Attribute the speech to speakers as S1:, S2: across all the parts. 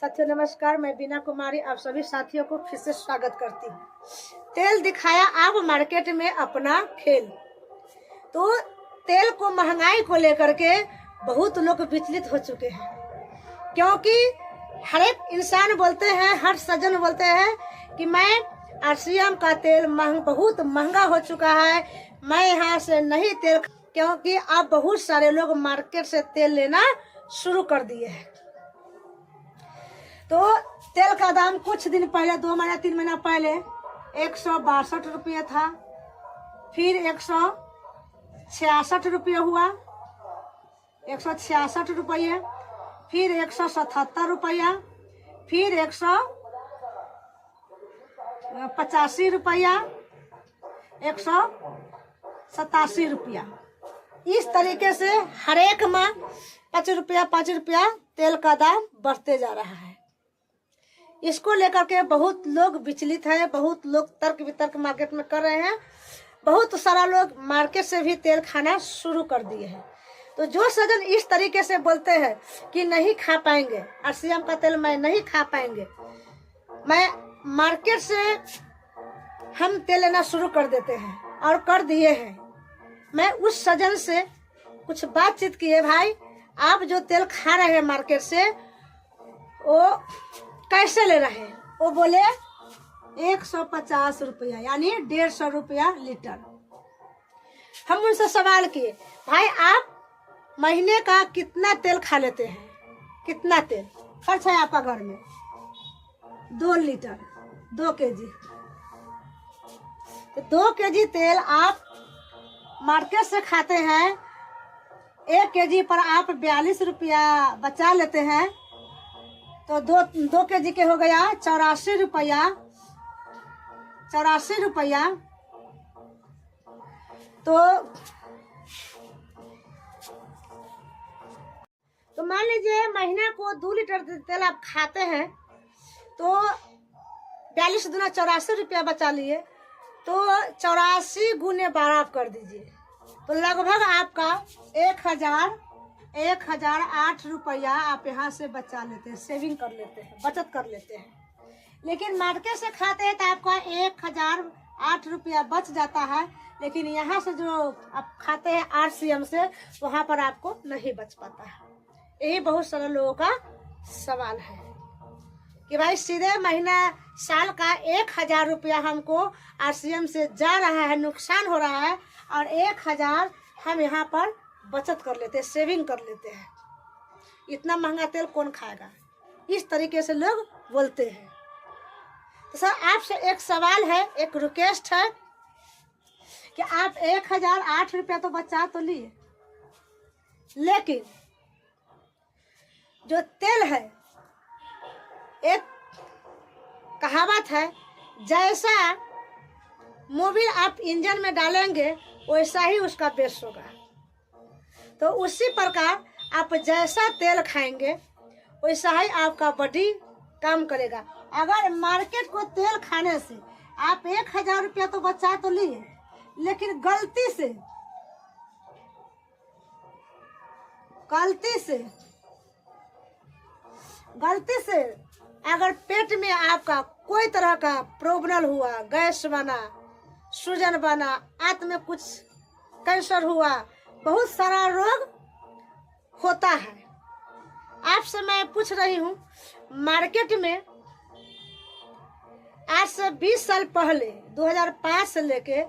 S1: साथियों नमस्कार, मैं बीना कुमारी आप सभी साथियों को फिर से स्वागत करती हूँ। तेल दिखाया अब मार्केट में अपना खेल। तो तेल को महंगाई को लेकर के बहुत लोग विचलित हो चुके हैं, क्योंकि हर एक इंसान बोलते हैं, हर सज्जन बोलते हैं कि मैं आरसीएम का तेल बहुत महंगा हो चुका है, मैं यहाँ से नहीं तेल, क्योंकि अब बहुत सारे लोग मार्केट से तेल लेना शुरू कर दिए हैं। तो तेल का दाम कुछ दिन पहले 2 महीना 3 महीना पहले 162 रुपये था, फिर 166 रुपये हुआ, 166 रुपये, फिर 177 रुपया, फिर 185 रुपया, 187 रुपया। इस तरीके से हर एक माह 5 रुपया तेल का दाम बढ़ते जा रहा है। इसको लेकर के बहुत लोग विचलित है, बहुत लोग तर्क वितर्क मार्केट में कर रहे हैं, बहुत सारा लोग मार्केट से भी तेल खाना शुरू कर दिए हैं। तो जो सज्जन इस तरीके से बोलते हैं कि नहीं खा पाएंगे आरसीएम का तेल, मैं नहीं खा पाएंगे, मैं मार्केट से हम तेल लेना शुरू कर देते हैं और कर दिए हैं, मैं उस सज्जन से कुछ बातचीत की है। भाई आप जो तेल खा रहे हैं मार्केट से वो कैसे ले रहे हैं? वो बोले 150 रुपया यानी 150 रुपया लीटर। हम उनसे सवाल किए, भाई आप महीने का कितना तेल खा लेते हैं, कितना तेल खर्च है आपका घर में? 2 लीटर 2 केजी। तो 2 केजी तेल आप मार्केट से खाते हैं, 1 केजी पर आप 42 रुपया बचा लेते हैं, तो 2 केजी के हो गया 84 रुपया। 84 रुपया तो मान लीजिए महीना को 2 लीटर तेल आप खाते हैं, तो 42 दूना 84 रुपया बचा लिए, तो 84 गुने 12 आप कर दीजिए, तो लगभग आपका 1008 रुपया आप यहाँ से बचा लेते हैं, सेविंग कर लेते हैं, बचत कर लेते हैं। लेकिन मार्केट से खाते हैं तो आपका 1008 रुपया बच जाता है, लेकिन यहाँ से जो आप खाते हैं आरसीएम से, वहाँ पर आपको नहीं बच पाता है। यही बहुत सारे लोगों का सवाल है कि भाई सीधे महीना साल का 1000 रुपया हमको आरसीएम से जा रहा है, नुकसान हो रहा है, और 1000 हम यहाँ पर बचत कर लेते हैं, सेविंग कर लेते हैं। इतना महंगा तेल कौन खाएगा? इस तरीके से लोग बोलते हैं। तो सर आपसे एक सवाल है, एक रिक्वेस्ट है कि आप 1008 रुपया तो बचा तो लिए, लेकिन जो तेल है, एक कहावत है, जैसा मोबिल आप इंजन में डालेंगे वैसा ही उसका बेस होगा। तो उसी प्रकार आप जैसा तेल खाएंगे वैसा ही आपका बॉडी काम करेगा। अगर मार्केट को तेल खाने से आप 1000 रुपया तो बचा तो लिए, लेकिन गलती से अगर पेट में आपका कोई तरह का प्रॉब्लम हुआ, गैस बना, सूजन बना, आंत में कुछ कैंसर हुआ, बहुत सारा रोग होता है। आपसे मैं पूछ रही हूँ, मार्केट में आज से 20 साल पहले 2005 से लेके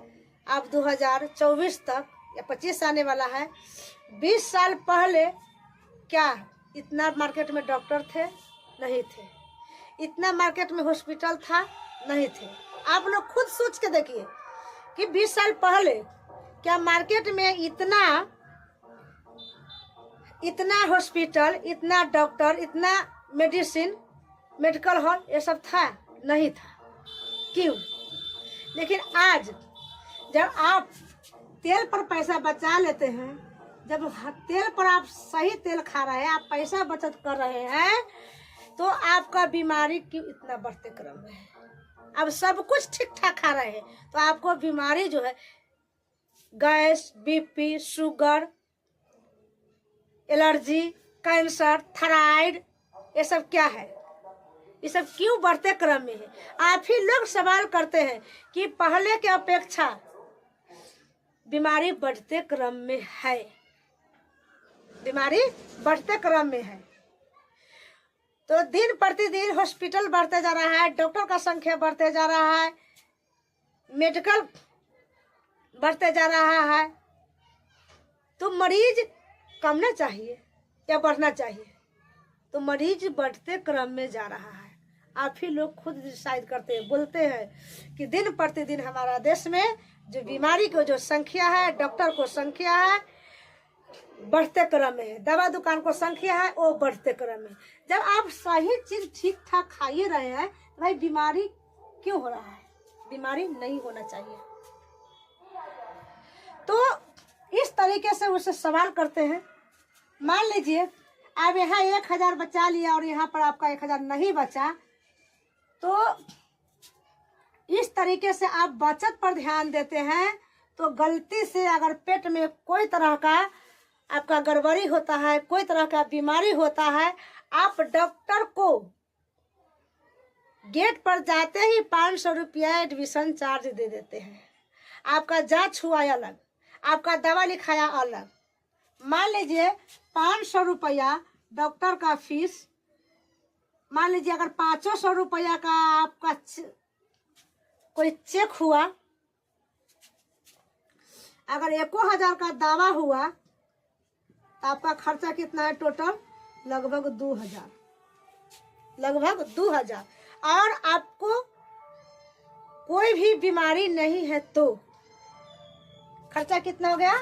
S1: अब 2024 तक या 25 आने वाला है, 20 साल पहले क्या इतना मार्केट में डॉक्टर थे? नहीं थे। इतना मार्केट में हॉस्पिटल था? नहीं थे। आप लोग खुद सोच के देखिए कि 20 साल पहले क्या मार्केट में इतना हॉस्पिटल, इतना डॉक्टर, इतना मेडिसिन, मेडिकल हॉल ये सब था? नहीं था। क्यों? लेकिन आज जब आप तेल पर पैसा बचा लेते हैं, जब तेल पर आप सही तेल खा रहे हैं, आप पैसा बचत कर रहे हैं, तो आपका बीमारी क्यों इतना बढ़ते क्रम में है? अब सब कुछ ठीक ठाक खा रहे हैं तो आपको बीमारी जो है, gas, BP, sugar, allergy, cancer, thyroid, ये सब क्या है? ये सब क्यों बढ़ते क्रम में है? आप ही लोग सवाल करते हैं कि पहले के अपेक्षा बीमारी बढ़ते क्रम में है, बीमारी बढ़ते क्रम में है। तो दिन प्रतिदिन हॉस्पिटल बढ़ते जा रहा है, डॉक्टर का संख्या बढ़ते जा रहा है, मेडिकल बढ़ते जा रहा है। तो मरीज कमना चाहिए या बढ़ना चाहिए? तो मरीज बढ़ते क्रम में जा रहा है। आप ही लोग खुद डिसाइड करते हैं, बोलते हैं कि दिन प्रतिदिन हमारा देश में जो बीमारी को जो संख्या है, डॉक्टर को संख्या है, बढ़ते क्रम में है, दवा दुकान को संख्या है, वो बढ़ते क्रम में। जब आप सही चीज ठीक ठाक खा ही रहे हैं, भाई बीमारी क्यों हो रहा है? बीमारी नहीं होना चाहिए। तो इस तरीके से उससे सवाल करते हैं। मान लीजिए आप यहाँ 1000 बचा लिया और यहाँ पर आपका 1000 नहीं बचा, तो इस तरीके से आप बचत पर ध्यान देते हैं। तो गलती से अगर पेट में कोई तरह का आपका गड़बड़ी होता है, कोई तरह का बीमारी होता है, आप डॉक्टर को गेट पर जाते ही 500 रुपया एडमिशन चार्ज दे देते हैं। आपका जांच हुआ अलग, आपका दवा लिखाया अलग। मान लीजिए 500 रुपया डॉक्टर का फीस, मान लीजिए अगर 500 रुपया का आपका कोई चेक हुआ, अगर 1000 का दावा हुआ, तो आपका खर्चा कितना है टोटल? लगभग 2000, लगभग 2000। और आपको कोई भी बीमारी नहीं है तो खर्चा कितना हो गया?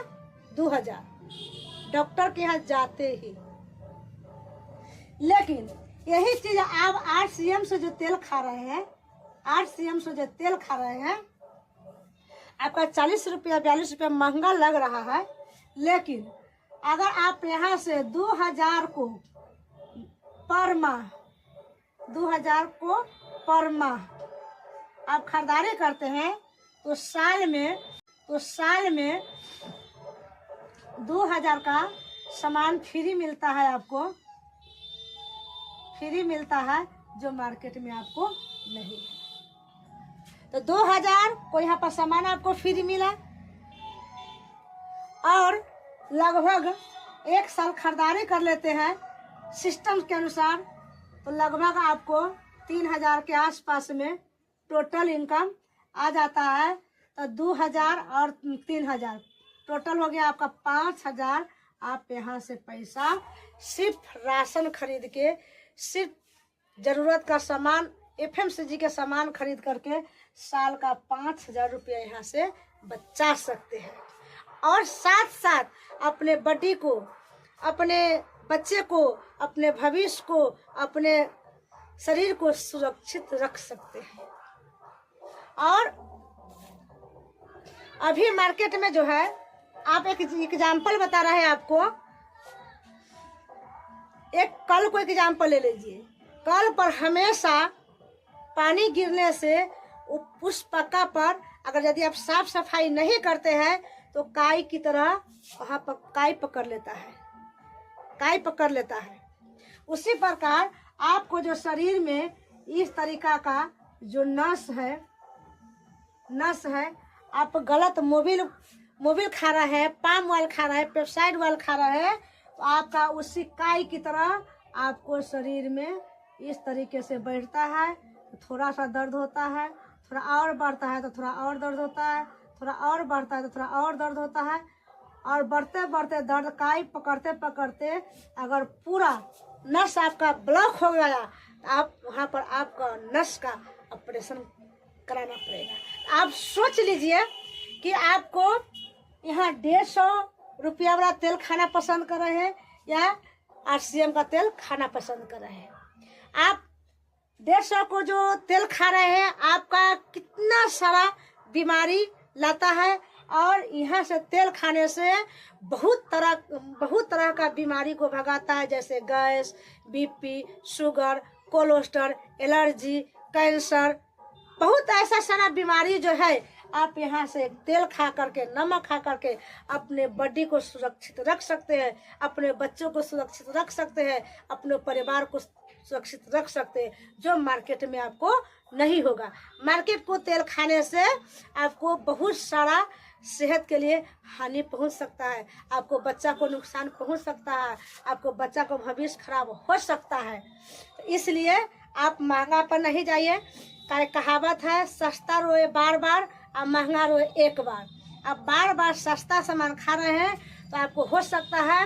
S1: 2000 डॉक्टर के यहाँ जाते ही। लेकिन यही चीज आप RCM से जो तेल खा रहे हैं, RCM से जो तेल खा रहे हैं, आपका 40 रुपया 42 रुपया महंगा लग रहा है। लेकिन अगर आप यहाँ से 2000 को पर माह, 2000 को पर माह आप खरीदारी करते हैं, तो साल में 2000 का सामान फ्री मिलता है, आपको फ्री मिलता है, जो मार्केट में आपको नहीं है। तो 2000 को यहाँ पर सामान आपको फ्री मिला और लगभग 1 साल खरीदारी कर लेते हैं सिस्टम के अनुसार, तो लगभग आपको 3000 के आसपास में टोटल इनकम आ जाता है। तो 2000 और 3000 टोटल हो गया आपका 5000। आप यहाँ से पैसा सिर्फ राशन खरीद के, सिर्फ जरूरत का सामान, FMCG के सामान खरीद करके साल का 5000 रुपया यहाँ से बचा सकते हैं। और साथ साथ अपने बॉडी को, अपने बच्चे को, अपने भविष्य को, अपने शरीर को सुरक्षित रख सकते हैं। और अभी मार्केट में जो है, आप एक एग्जाम्पल बता रहे हैं आपको, एक कल को एग्जाम्पल ले लीजिए। कल पर हमेशा पानी गिरने से उस पक्का पर अगर यदि आप साफ सफाई नहीं करते हैं, तो काई की तरह वहाँ पर काई पकड़ लेता है, काई पकड़ लेता है। उसी प्रकार आपको जो शरीर में इस तरीका का जो नस है, आप गलत मोबिल खा रहे हैं, पाम ऑयल खा रहे हैं, पेप्साइड ऑयल खा रहे हैं, तो आपका उसी काई की तरह आपको शरीर में इस तरीके से बढ़ता है। तो थोड़ा सा दर्द होता है, थोड़ा और बढ़ता है तो थोड़ा और दर्द होता है, थोड़ा और बढ़ता है तो थोड़ा और दर्द होता है। और बढ़ते बढ़ते दर्द काई पकड़ते पकड़ते अगर पूरा नस आपका ब्लॉक हो गया, तो आप वहाँ पर आपका नस का ऑपरेशन कराना पड़ेगा। आप सोच लीजिए कि आपको यहाँ 150 रुपया वाला तेल खाना पसंद कर रहे हैं या RCM का तेल खाना पसंद कर रहे हैं। आप 150 को जो तेल खा रहे हैं, आपका कितना सारा बीमारी लाता है। और यहाँ से तेल खाने से बहुत तरह का बीमारी को भगाता है, जैसे gas, BP, sugar, cholesterol, allergy, cancer, बहुत ऐसा सारा बीमारी जो है। आप यहाँ से तेल खा करके, नमक खा करके अपने बॉडी को सुरक्षित रख सकते हैं, अपने बच्चों को सुरक्षित रख सकते हैं, अपने परिवार को सुरक्षित रख सकते हैं, जो मार्केट में आपको नहीं होगा। मार्केट को तेल खाने से आपको बहुत सारा सेहत के लिए हानि पहुंच सकता है, आपको बच्चा को नुकसान पहुंच सकता है, आपको बच्चा को भविष्य खराब हो सकता है। तो इसलिए आप महंगा पर नहीं जाइए। कहावत है, सस्ता रोए बार बार और महंगा रोए एक बार। आप बार बार सस्ता सामान खा रहे हैं तो आपको हो सकता है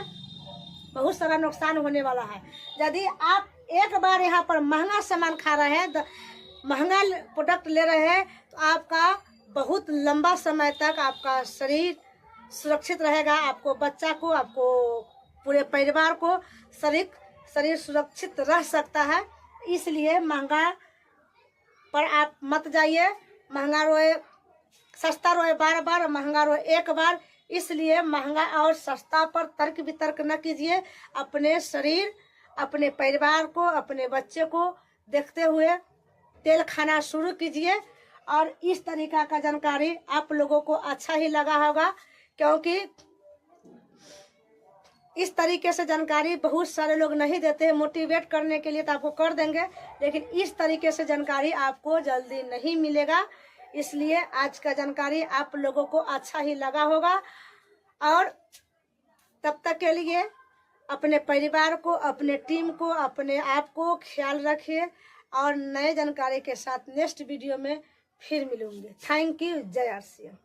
S1: बहुत सारा नुकसान होने वाला है। यदि आप एक बार यहाँ पर महंगा सामान खा रहे हैं, महंगा प्रोडक्ट ले रहे हैं, तो आपका बहुत लंबा समय तक आपका शरीर सुरक्षित रहेगा, आपको बच्चा को, आपको पूरे परिवार को शरीर सुरक्षित रह सकता है। इसलिए महंगा पर आप मत जाइए। महंगा रोए, सस्ता रोए बार बार, महंगा रोए एक बार। इसलिए महंगा और सस्ता पर तर्क वितर्क न कीजिए। अपने शरीर, अपने परिवार को, अपने बच्चे को देखते हुए तेल खाना शुरू कीजिए। और इस तरीका का जानकारी आप लोगों को अच्छा ही लगा होगा, क्योंकि इस तरीके से जानकारी बहुत सारे लोग नहीं देते। मोटिवेट करने के लिए तो आपको कर देंगे, लेकिन इस तरीके से जानकारी आपको जल्दी नहीं मिलेगा। इसलिए आज का जानकारी आप लोगों को अच्छा ही लगा होगा। और तब तक के लिए अपने परिवार को, अपने टीम को, अपने आप को ख्याल रखिए। और नए जानकारी के साथ नेक्स्ट वीडियो में फिर मिलूंगी। Thank you. जय आर सी एम।